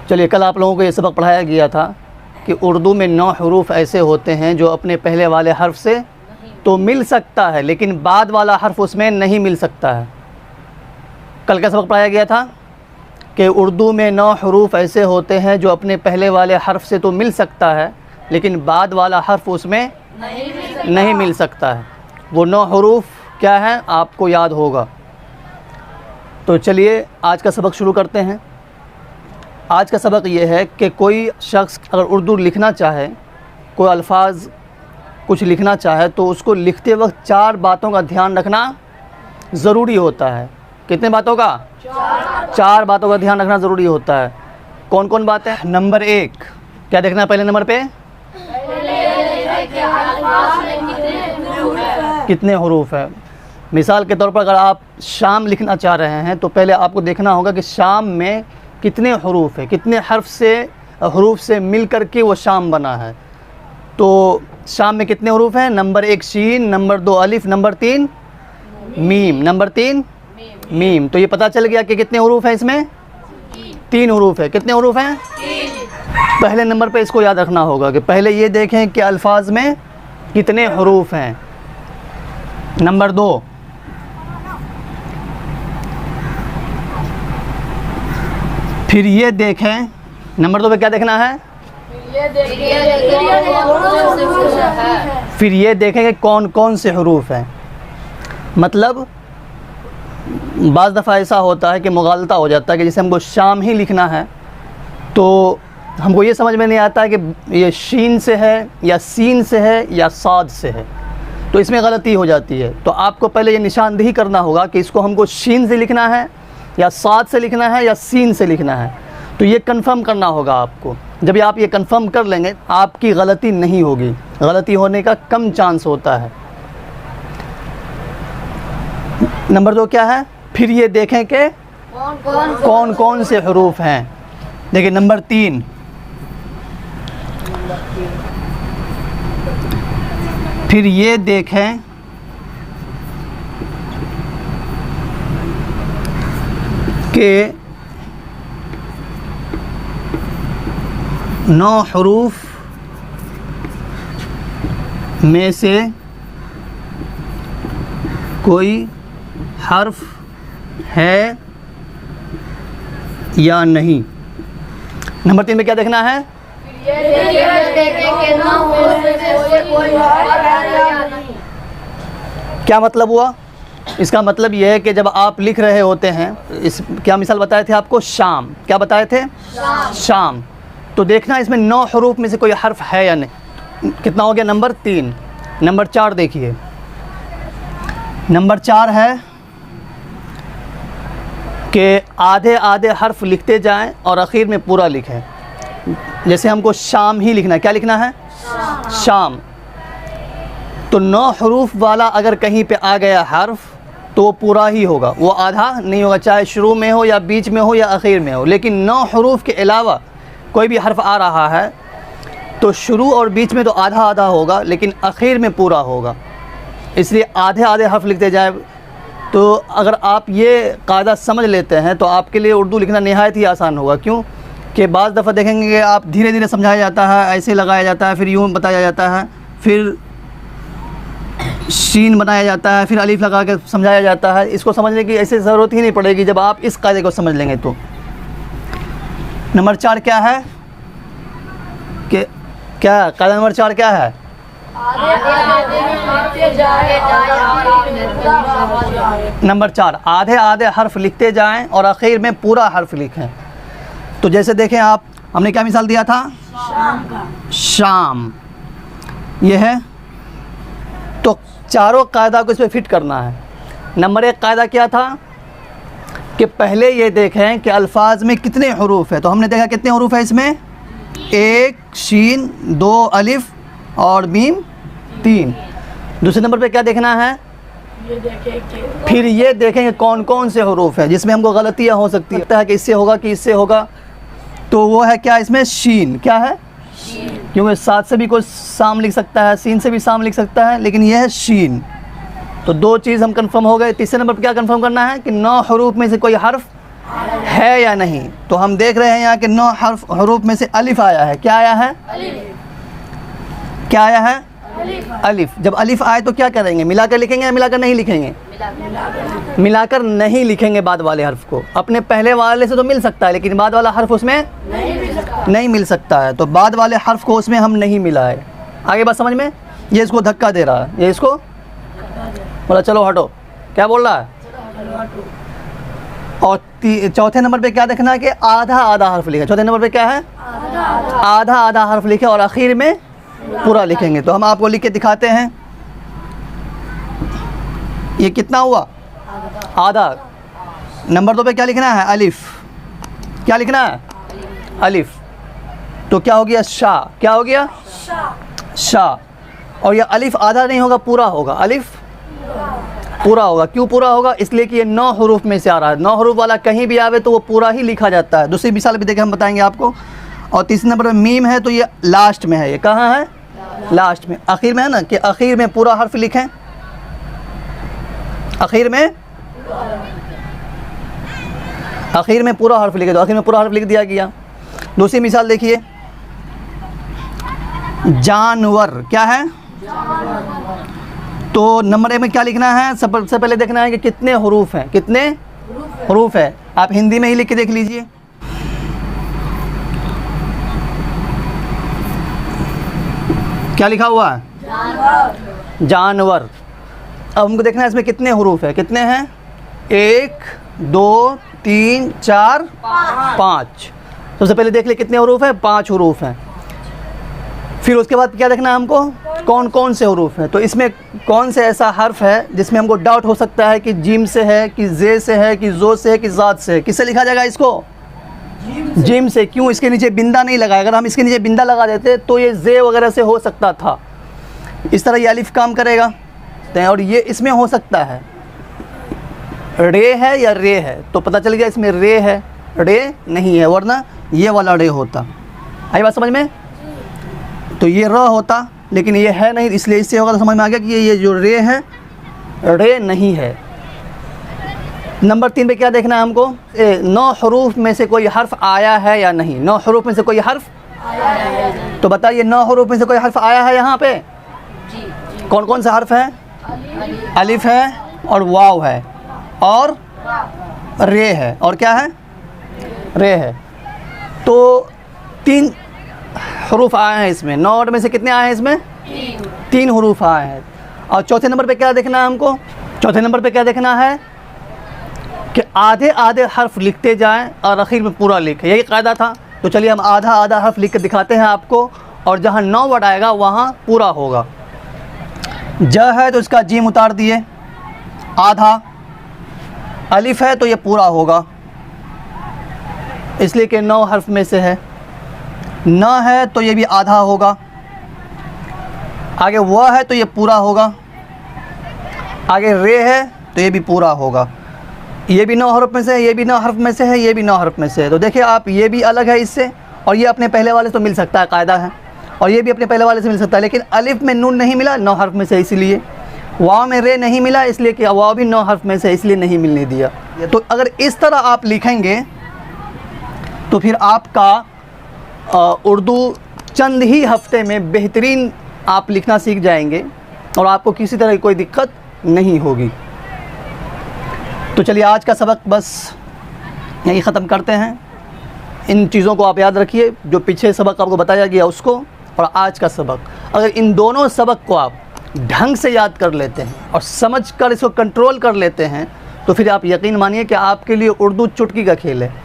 चलिए, कल आप लोगों को ये सबक पढ़ाया गया था कि उर्दू में 9 हरूफ ऐसे होते हैं जो अपने पहले वाले हर्फ से तो मिल सकता है लेकिन बाद वाला हर्फ उसमें नहीं मिल सकता है। कल का सबक पढ़ाया गया था कि उर्दू में 9 हरूफ ऐसे होते हैं जो अपने पहले वाले हर्फ से तो मिल सकता है लेकिन बाद वाला हर्फ उसमें नहीं मिल सकता है। वो 9 हरूफ क्या है आपको याद होगा। तो चलिए आज का सबक शुरू करते हैं। आज का सबक ये है कि कोई शख्स अगर उर्दू लिखना चाहे, कोई अल्फाज कुछ लिखना चाहे तो उसको लिखते वक्त 4 बातों का ध्यान रखना ज़रूरी होता है। कितने बातों का? 4 बातों का ध्यान रखना ज़रूरी होता है। कौन कौन बातें? नंबर 1 क्या देखना है पहले नंबर पे? कितने हरूफ है। मिसाल के तौर पर अगर आप शाम लिखना चाह रहे हैं तो पहले आपको देखना होगा कि शाम में कितने हरूफ है, कितने हरूफ से मिल कर के वो शाम बना है। तो शाम में कितने हरूफ हैं? नंबर 1 शीन, नंबर 2 अलिफ, नंबर 3 मीम, नंबर 3 मीम। तो ये पता चल गया कि कितने हरूफ हैं इसमें? 3 हरूफ है। कितने हरूफ हैं? 3। पहले नंबर पे इसको याद रखना होगा कि पहले ये देखें कि अल्फाज में कितने हरूफ हैं। नंबर 2 फिर ये देखें, नंबर 2 पे क्या देखना है? फिर ये देखें कि कौन कौन से हरूफ हैं। मतलब बाज़ दफ़ा ऐसा होता है कि मुगालता हो जाता है कि जैसे हमको शाम ही लिखना है तो हमको ये समझ में नहीं आता है कि ये शीन से है या सीन से है या साद से है, तो इसमें गलती हो जाती है। तो आपको पहले ये निशानदेही करना होगा कि इसको हमको शीन से लिखना है या साद से लिखना है या सीन से लिखना है। तो ये कंफर्म करना होगा आपको। जब आप ये कंफर्म कर लेंगे आपकी गलती नहीं होगी, गलती होने का कम चांस होता है। नंबर 2 क्या है? फिर ये देखें कि कौन कौन से हरूफ हैं। देखिए नंबर 3 फिर ये देखें कि 9 हरूफ में से कोई हर्फ है या नहीं। नंबर 3 में क्या देखना है? क्या मतलब हुआ? इसका मतलब यह है कि जब आप लिख रहे होते हैं, इस क्या मिसाल बताए थे आपको? शाम। क्या बताए थे? शाम। तो देखना इसमें 9 हरूफ में से कोई हर्फ है या नहीं। कितना हो गया? नंबर 3। नंबर 4 देखिए, नंबर 4 है कि आधे आधे हर्फ लिखते जाएं और आखिर में पूरा लिखें। जैसे हमको शाम ही लिखना है, क्या लिखना है? शाम। तो 9 हरूफ वाला अगर कहीं पे आ गया हर्फ तो वो पूरा ही होगा, वो आधा नहीं होगा, चाहे शुरू में हो या बीच में हो या आखिर में हो। लेकिन 9 हरूफ के अलावा कोई भी हर्फ आ रहा है तो शुरू और बीच में तो आधा आधा होगा लेकिन आखिर में पूरा होगा। इसलिए आधे आधे हर्फ लिखते जाए। तो अगर आप ये कायदा समझ लेते हैं तो आपके लिए उर्दू लिखना निहायत ही आसान होगा। क्यों कि बाज़ दफ़ा देखेंगे कि आप धीरे धीरे समझाया जाता है, ऐसे लगाया जाता है, फिर यूँ बताया जाता है, फिर शीन बनाया जाता है, फिर अलीफ लगा के समझाया जाता है। इसको समझने की ऐसे ज़रूरत ही नहीं पड़ेगी जब आप इस कायदे को समझ लेंगे। तो नंबर 4 क्या है? कि क्या कायदा नंबर 4 क्या है? नंबर 4 आधे आधे हर्फ लिखते जाएं और आखिर में पूरा हर्फ लिखें। तो जैसे देखें आप, हमने क्या मिसाल दिया था? शाम। ये है। तो चारों कायदा को इसमें फिट करना है। नंबर 1 कायदा क्या था कि पहले ये देखें कि अल्फाज में कितने हरूफ है। तो हमने देखा कितने हरूफ है इसमें? 1 शीन, 2 अलिफ और मीम 3। दूसरे नंबर पे क्या देखना है? फिर ये देखेंगे कौन कौन से हरूफ हैं जिसमें हमको गलतियाँ हो सकती है कि इससे होगा कि इससे होगा। तो वो है क्या इसमें? शीन। क्या है? क्योंकि साथ से भी कोई शाम लिख सकता है, सीन से भी शाम लिख सकता है, लेकिन यह है शीन। तो 2 चीज़ हम कंफर्म हो गए। तीसरे नंबर पर क्या कंफर्म करना है कि 9 हरूफ में से कोई हर्फ है या नहीं। तो हम देख रहे हैं यहाँ के 9 हरूफ में से अलिफ आया है। क्या आया है? क्या आया है? अलिफ। जब अलिफ आए तो क्या करेंगे? मिलाकर लिखेंगे या मिलाकर नहीं लिखेंगे? मिलाकर नहीं लिखेंगे बाद वाले हर्फ को। अपने पहले वाले से तो मिल सकता है लेकिन बाद वाला हर्फ उसमें नहीं मिल सकता है। तो बाद वाले हर्फ को उसमें हम नहीं मिला है। आगे बात समझ में? ये इसको धक्का दे रहा है, ये इसको बोला चलो हटो। क्या बोल रहा है? और चौथे नंबर पे क्या देखना है कि आधा आधा हर्फ लिखा। चौथे नंबर पे क्या है? आधा आधा हर्फ लिखे और आखिर में पूरा लिखेंगे। तो हम आपको लिख के दिखाते हैं। ये कितना हुआ? आधा। नंबर 2 पे क्या लिखना है? अलिफ। क्या लिखना है? अलिफ। तो क्या हो गया? शा। क्या हो गया? शा। और ये अलिफ आधा नहीं होगा, पूरा होगा। अलिफ पूरा होगा। क्यों पूरा होगा? इसलिए कि ये 9 हरूफ में से आ रहा है। 9 हरूफ वाला कहीं भी आवे तो वो पूरा ही लिखा जाता है। दूसरी मिसाल भी देखे हम बताएंगे आपको। और तीसरे नंबर में मीम है तो ये लास्ट में है। ये कहाँ है? लास्ट में, आखिर में है ना, कि आखिर में पूरा हर्फ लिखें। आखिर में पूरा हर्फ लिखे। तो आखिर में पूरा हर्फ लिख दिया गया। दूसरी मिसाल देखिए, जानवर। क्या है? तो नंबर 1 में क्या लिखना है? सबसे पहले देखना है कि कितने हरूफ हैं। कितने हरूफ है? आप हिंदी में ही लिख के देख लीजिए। क्या लिखा हुआ है? जानवर। अब हमको देखना है इसमें कितने हरूफ है। कितने हैं? 1 2 3 4 5। सबसे पहले देख ले कितने हरूफ है? 5 हरूफ हैं। फिर उसके बाद क्या देखना है हमको? कौन कौन से हरूफ हैं। तो इसमें कौन से ऐसा हर्फ है जिसमें हमको डाउट हो सकता है कि जीम से है, कि जे से है, कि जो से है, कि जात से है। किससे लिखा जाएगा इसको? जिम से। क्यों? इसके नीचे बिंदा नहीं लगा। अगर हम इसके नीचे बिंदा लगा देते तो ये जे वगैरह से हो सकता था। इस तरह ये अलिफ काम करेगा। और ये इसमें हो सकता है रे है या रे है। तो पता चल गया इसमें रे है, रे नहीं है, वरना ये वाला रे होता। आई बात समझ में? तो ये र होता लेकिन ये है नहीं, इसलिए इससे होगा। तो समझ में आ गया कि ये जो रे है, रे नहीं है। नंबर 3 पे क्या देखना है हमको? 9 हरूफ में से कोई हर्फ आया है या नहीं। 9 हरूफ में से कोई हर्फ आया है। तो बताइए 9 हरूफ में से कोई हर्फ आया है यहाँ पे? कौन कौन सा हर्फ है? अलिफ है और वाव है और रे है। और क्या है? रे है। तो 3 हरूफ आए हैं इसमें। 9 में से कितने आए हैं इसमें? 3 हरूफ आए हैं। और चौथे नंबर पे क्या देखना है हमको? चौथे नंबर पे क्या देखना है कि आधे आधे हर्फ लिखते जाएं और आखिर में पूरा लिखें। यही कायदा था। तो चलिए हम आधा आधा हर्फ लिख के दिखाते हैं आपको। और जहाँ 9 वर्ड आएगा वहाँ पूरा होगा। ज है तो इसका जीम उतार दिए, आधा। अलिफ है तो ये पूरा होगा इसलिए कि 9 हर्फ में से है। न है तो ये भी आधा होगा। आगे व है तो ये पूरा होगा। आगे रे है तो ये भी पूरा होगा। ये भी 9 हर्फ में से है, ये भी 9 हर्फ में से है, ये भी 9 हर्फ में से है। तो देखिए आप, ये भी अलग है इससे और ये अपने पहले वाले से तो मिल सकता है, कायदा है। और ये भी अपने पहले वाले से मिल सकता है। लेकिन अलिफ में नून नहीं मिला 9 हर्फ में से, इसलिए वाव में रे नहीं मिला इसलिए कि वाव भी 9 हर्फ में से, इसलिए नहीं मिलने दिया। तो अगर इस तरह आप लिखेंगे तो फिर आपका उर्दू चंद ही हफ्ते में बेहतरीन आप लिखना सीख जाएंगे और आपको किसी तरह की कोई दिक्कत नहीं होगी। तो चलिए आज का सबक बस यही ख़त्म करते हैं। इन चीज़ों को आप याद रखिए, जो पीछे सबक आपको बताया गया उसको और आज का सबक। अगर इन दोनों सबक को आप ढंग से याद कर लेते हैं और समझ कर इसको कंट्रोल कर लेते हैं तो फिर आप यकीन मानिए कि आपके लिए उर्दू चुटकी का खेल है।